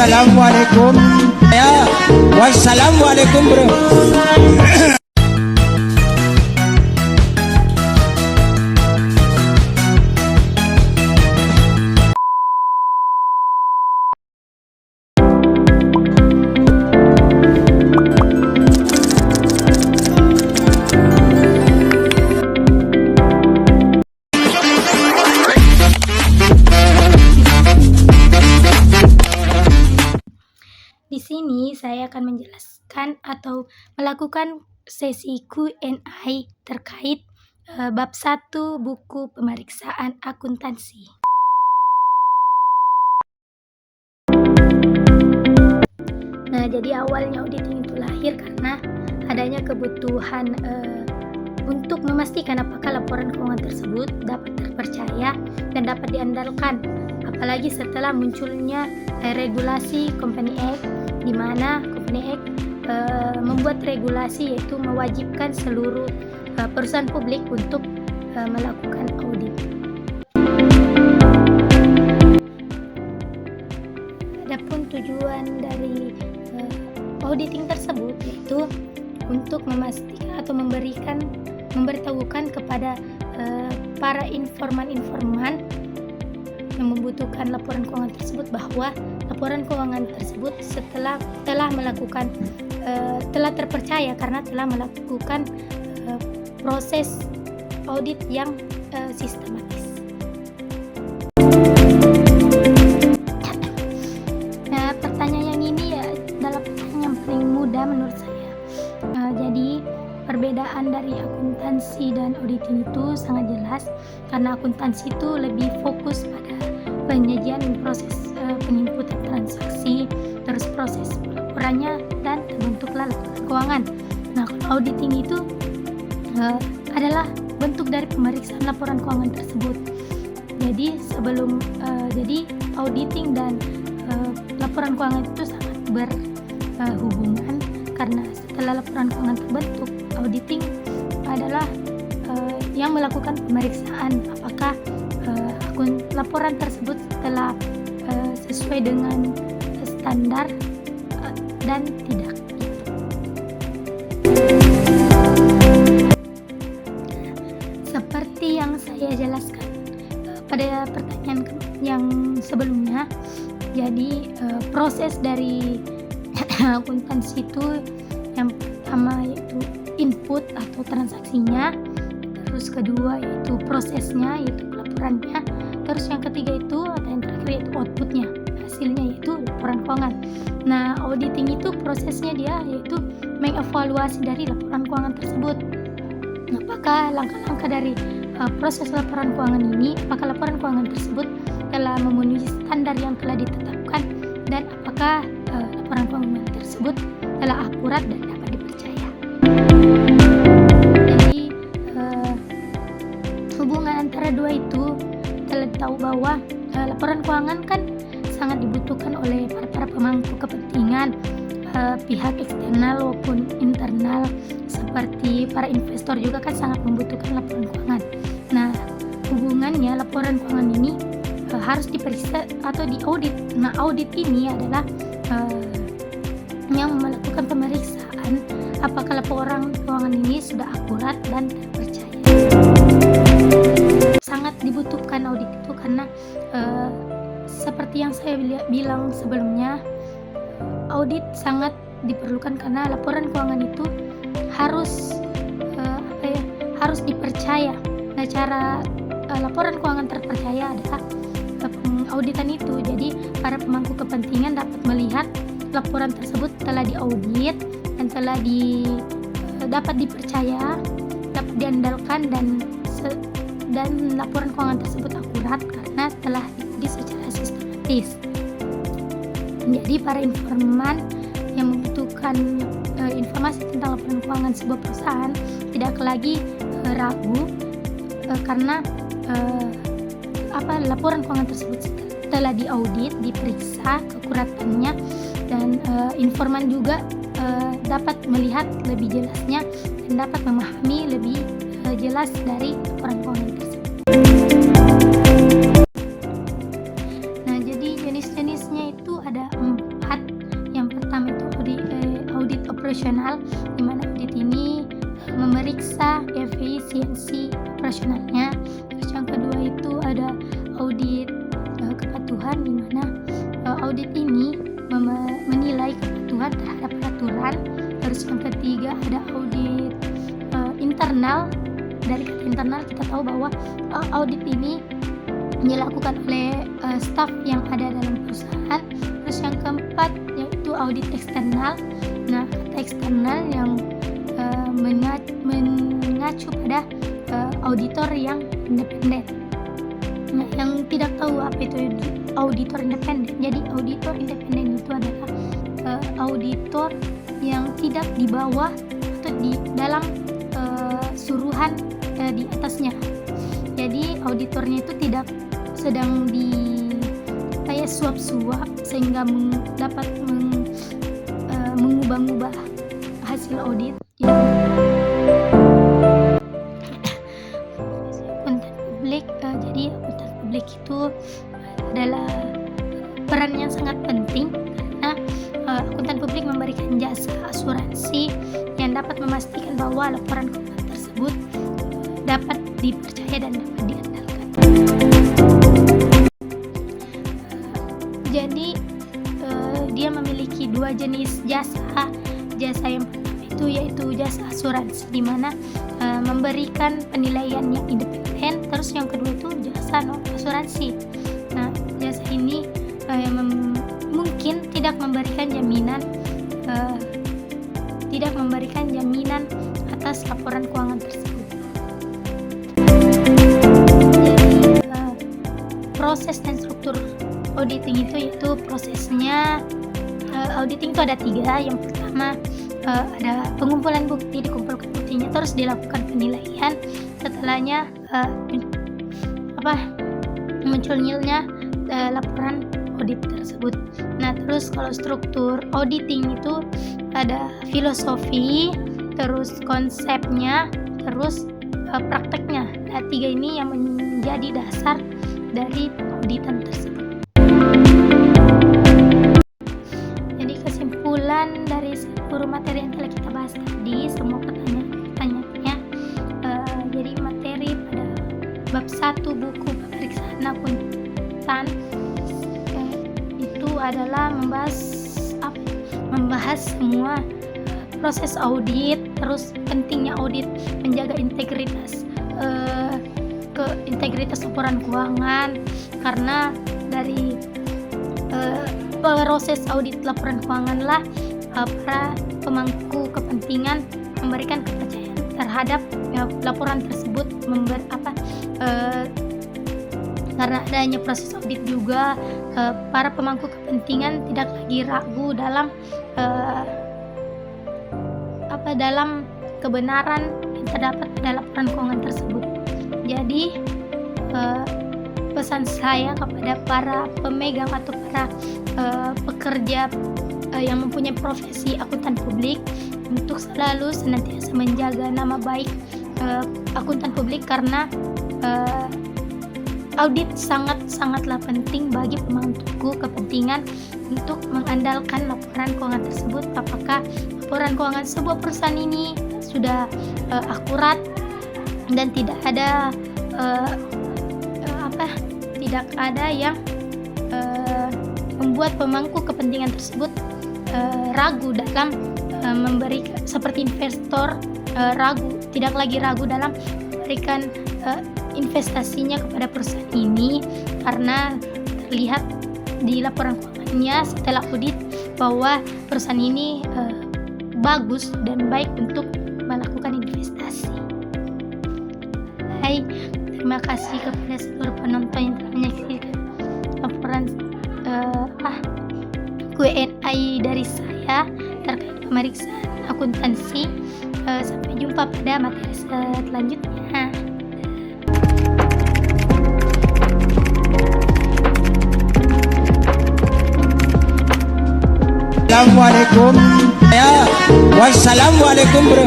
Wassalamualaikum. Ya, wassalamualaikum bro. Di sini saya akan menjelaskan atau melakukan sesi Q&A terkait bab 1 buku pemeriksaan akuntansi. Nah, jadi awalnya auditing itu lahir karena adanya kebutuhan untuk memastikan apakah laporan keuangan tersebut dapat terpercaya dan dapat diandalkan, apalagi setelah munculnya regulasi Company Act, di mana Company Act membuat regulasi yaitu mewajibkan seluruh perusahaan publik untuk melakukan audit. Adapun tujuan dari auditing tersebut yaitu untuk memastikan atau memberitahukan kepada para informan-informan yang membutuhkan laporan keuangan tersebut bahwa laporan keuangan tersebut telah terpercaya karena telah melakukan proses audit yang sistematis. Nah, pertanyaan yang ini ya adalah pertanyaan yang paling mudah menurut saya. Jadi perbedaan dari akuntansi dan auditing itu sangat jelas karena akuntansi itu lebih fokus pada penyajian proses penginputan transaksi, terus proses pelaporannya dan terbentuklah laporan keuangan. Nah, kalau auditing itu adalah bentuk dari pemeriksaan laporan keuangan tersebut. Jadi jadi auditing dan laporan keuangan itu sangat berhubungan karena setelah laporan keuangan terbentuk, auditing adalah yang melakukan pemeriksaan apakah laporan tersebut telah sesuai dengan standar dan tidak. Seperti yang saya jelaskan pada pertanyaan yang sebelumnya, jadi proses dari akuntansi itu yang pertama yaitu input atau transaksinya, terus kedua yaitu prosesnya yaitu pelaporannya, terus yang ketiga itu atau yang terakhir yaitu outputnya, hasilnya yaitu laporan keuangan. Nah, auditing itu prosesnya dia yaitu mengevaluasi dari laporan keuangan tersebut. Apakah langkah-langkah dari proses laporan keuangan ini, apakah laporan keuangan tersebut telah memenuhi standar yang telah ditetapkan dan apakah laporan keuangan tersebut telah akurat dan dapat dipercaya. Jadi hubungan antara dua itu telah tahu bahwa laporan keuangan kan sangat dibutuhkan oleh para pemangku kepentingan, pihak eksternal maupun internal seperti para investor juga kan sangat membutuhkan laporan keuangan. Nah, hubungannya laporan keuangan ini harus diperiksa atau diaudit. Nah, audit ini adalah yang melakukan pemeriksaan apakah laporan keuangan ini sudah akurat dan terpercaya. Sangat dibutuhkan audit itu karena seperti yang saya bilang sebelumnya, audit sangat diperlukan karena laporan keuangan itu harus dipercaya. Nah, cara laporan keuangan terpercaya adalah auditan itu. Jadi para pemangku kepentingan dapat melihat laporan tersebut telah diaudit dan telah dapat dipercaya, dapat diandalkan dan laporan keuangan tersebut akurat karena telah diaudit secara sistematis. Jadi para informan yang membutuhkan informasi tentang laporan keuangan sebuah perusahaan tidak lagi ragu karena laporan keuangan tersebut telah diaudit, diperiksa keakuratannya, dan informan juga dapat melihat lebih jelasnya dan dapat memahami lebih jelas dari laporan keuangan tersebut. Nah, jadi jenis-jenisnya itu ada operasional, di mana audit ini memeriksa efisiensi operasionalnya. Terus yang kedua itu ada audit kepatuhan, di mana audit ini menilai kepatuhan terhadap peraturan. Terus yang ketiga ada audit internal. Dari kata internal kita tahu bahwa audit ini dilakukan oleh staf yang ada dalam perusahaan. Terus yang keempat yaitu audit eksternal. Nah, kata eksternal yang mengacu pada auditor yang independen. Nah, yang tidak tahu apa itu auditor independen. Jadi auditor independen itu adalah auditor yang tidak di bawah atau di dalam suruhan di atasnya. Jadi auditornya itu tidak sedang di kayak suap-suap sehingga dapat mengubah-ubah hasil audit. Akuntan publik, jadi akuntan publik itu adalah peran yang sangat penting karena akuntan publik memberikan jasa asuransi yang dapat memastikan bahwa laporan keuangan tersebut dapat dipercaya dan dapat diandalkan. Jadi dia memiliki dua jenis jasa. Jasa yang pertama itu yaitu jasa asuransi, di mana memberikan penilaian yang independen. Terus yang kedua itu jasa non asuransi. Nah, jasa ini mungkin tidak memberikan jaminan atas laporan keuangan tersebut. Jadi proses dan struktur auditing itu yaitu prosesnya auditing itu ada 3. Yang pertama ada pengumpulan bukti, dikumpulkan buktinya, terus dilakukan penilaian. Setelahnya munculnya laporan audit tersebut. Nah, terus kalau struktur auditing itu ada filosofi, terus konsepnya, terus prakteknya. Nah, 3 ini yang menjadi dasar dari auditan tersebut. Jadi kesimpulan dari seluruh materi yang telah kita bahas tadi, semua pertanyaannya, jadi materi pada bab 1 buku pemeriksaan akuntan itu adalah membahas semua proses audit, terus pentingnya audit, menjaga integritas laporan keuangan, karena dari proses audit laporan keuangan lah para pemangku kepentingan memberikan kepercayaan terhadap laporan tersebut. Karena adanya proses audit juga para pemangku kepentingan tidak lagi ragu dalam kebenaran yang terdapat pada laporan keuangan tersebut. Jadi pesan saya kepada para pemegang atau para pekerja yang mempunyai profesi akuntan publik untuk selalu senantiasa menjaga nama baik akuntan publik, karena audit sangatlah penting bagi pemangku kepentingan untuk mengandalkan laporan keuangan tersebut. Apakah laporan keuangan sebuah perusahaan ini sudah akurat dan tidak ada yang membuat pemangku kepentingan tersebut ragu dalam memberikan, seperti investor tidak lagi ragu dalam memberikan investasinya kepada perusahaan ini, karena terlihat di laporan keuangannya setelah audit bahwa perusahaan ini bagus dan baik untuk melakukan investasi. Hai, terima kasih kepada seluruh penonton yang telah menyaksikan laporan Q&A dari saya terkait pemeriksaan akuntansi. Sampai jumpa pada materi selanjutnya. Assalamualaikum. Wassalamualaikum bro.